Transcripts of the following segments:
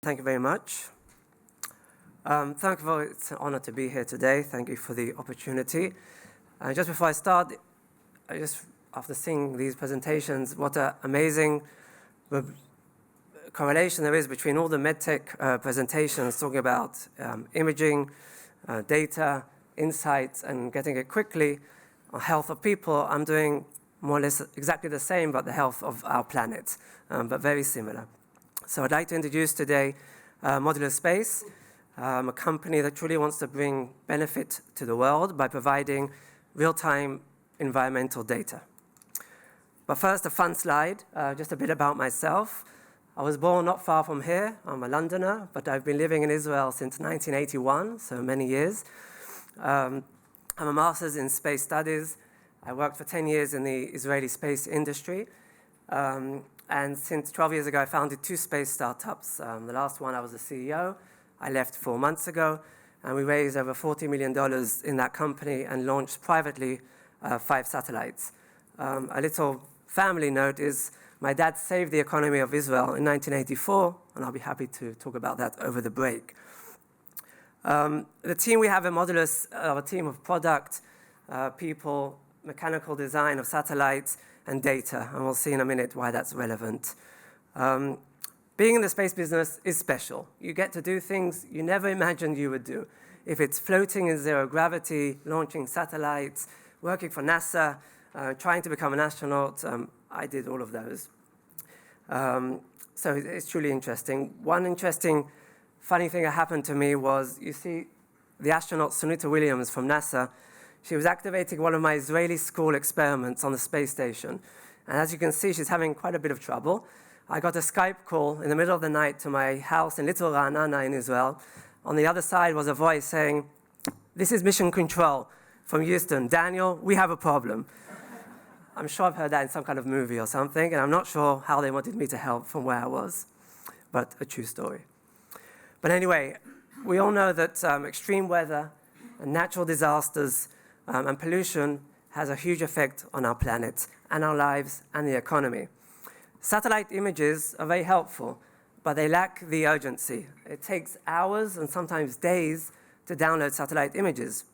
Thank you very much. It's an honor to be here today. Thank you for the opportunity. Just before I start, after seeing these presentations, what an amazing correlation there is between all the medtech presentations talking about imaging, data, insights, and getting it quickly on health of people. I'm doing more or less exactly the same, but the health of our planet, but very similar. So I'd like to introduce today Modulus-Space, a company that truly wants to bring benefit to the world by providing real-time environmental data. But first, a fun slide, just a bit about myself. I was born not far from here. I'm a Londoner, but I've been living in Israel since 1981, so many years. I'm a master's in space studies. I worked for 10 years in the Israeli space industry. And since 12 years ago, I founded 2 space startups. The last one, I was the CEO. I left 4 months ago, and we raised over $40 million in that company and launched privately 5 satellites. A little family note is my dad saved the economy of Israel in 1984, and I'll be happy to talk about that over the break. The team we have at Modulus are a team of product, people, mechanical design of satellites, and data, and we'll see in a minute why that's relevant. Being in the space business is special. You get to do things you never imagined you would do. If it's floating in zero gravity, launching satellites, working for NASA, trying to become an astronaut, I did all of those. So it's truly interesting. One interesting, funny thing that happened to me was, you see, the astronaut Sunita Williams from NASA, she was activating one of my Israeli school experiments on the space station. And as you can see, she's having quite a bit of trouble. I got a Skype call in the middle of the night to my house in Little Ra'anana in Israel. On the other side was a voice saying, "This is Mission Control from Houston. Daniel, we have a problem." I'm sure I've heard that in some kind of movie or something, and I'm not sure how they wanted me to help from where I was, but a true story. But anyway, we all know that extreme weather and natural disasters and pollution has a huge effect on our planet and our lives and the economy. Satellite images are very helpful, but they lack the urgency. It takes hours and sometimes days to download satellite images.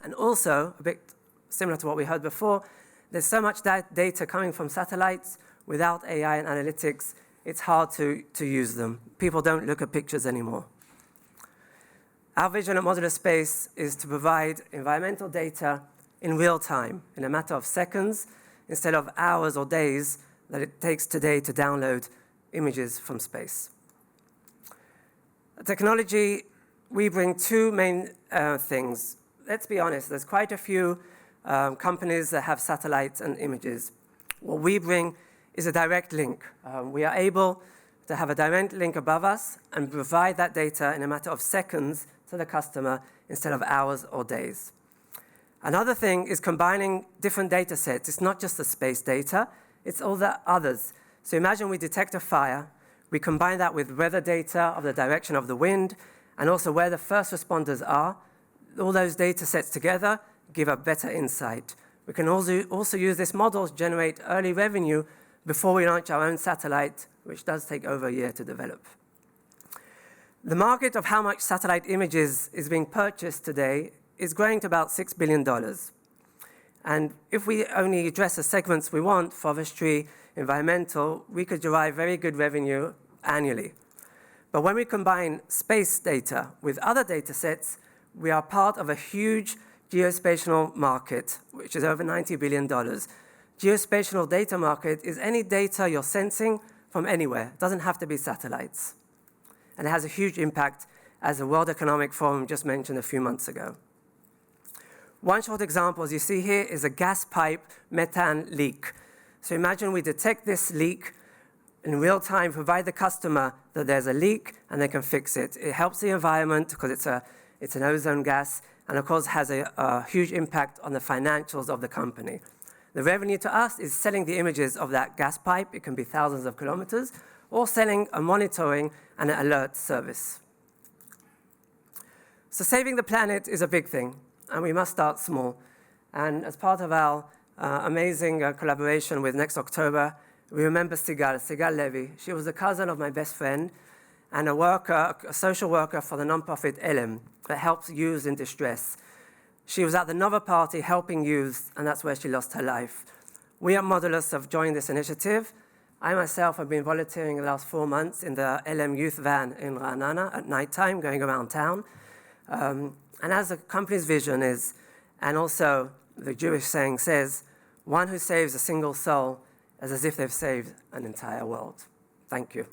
And also, a bit similar to what we heard before, there's so much data coming from satellites without AI and analytics, it's hard to use them. People don't look at pictures anymore. Our vision at Modulus-Space is to provide environmental data in real time, in a matter of seconds, instead of hours or days that it takes today to download images from space. The technology, we bring 2 main things. Let's be honest, there's quite a few companies that have satellites and images. What we bring is a direct link. We are able to have a direct link above us and provide that data in a matter of seconds to the customer instead of hours or days. Another thing is combining different data sets. It's not just the space data, it's all the others. So imagine we detect a fire, we combine that with weather data of the direction of the wind, and also where the first responders are. All those data sets together give a better insight. We can also use this model to generate early revenue before we launch our own satellite, which does take over a year to develop. The market of how much satellite images is being purchased today is growing to about $6 billion. And if we only address the segments we want, forestry, environmental, we could derive very good revenue annually. But when we combine space data with other data sets, we are part of a huge geospatial market, which is over $90 billion. Geospatial data market is any data you're sensing from anywhere. It doesn't have to be satellites. And it has a huge impact, as the World Economic Forum just mentioned a few months ago. One short example, as you see here, is a gas pipe methane leak. So imagine we detect this leak in real time, provide the customer that there's a leak, and they can fix it. It helps the environment because it's an ozone gas, and of course has a huge impact on the financials of the company. The revenue to us is selling the images of that gas pipe. It can be thousands of kilometers, or selling a monitoring and an alert service. So saving the planet is a big thing, and we must start small. And as part of our amazing collaboration with Next October, we remember Sigal Levy. She was the cousin of my best friend, and a social worker for the nonprofit ELEM that helps youth in distress. She was at the Nova Party helping youth, and that's where she lost her life. We at Modulus have joined this initiative. I myself have been volunteering the last 4 months in the ELEM youth van in Ra'anana at nighttime, going around town. And as the company's vision is, and also the Jewish saying says, one who saves a single soul is as if they've saved an entire world. Thank you.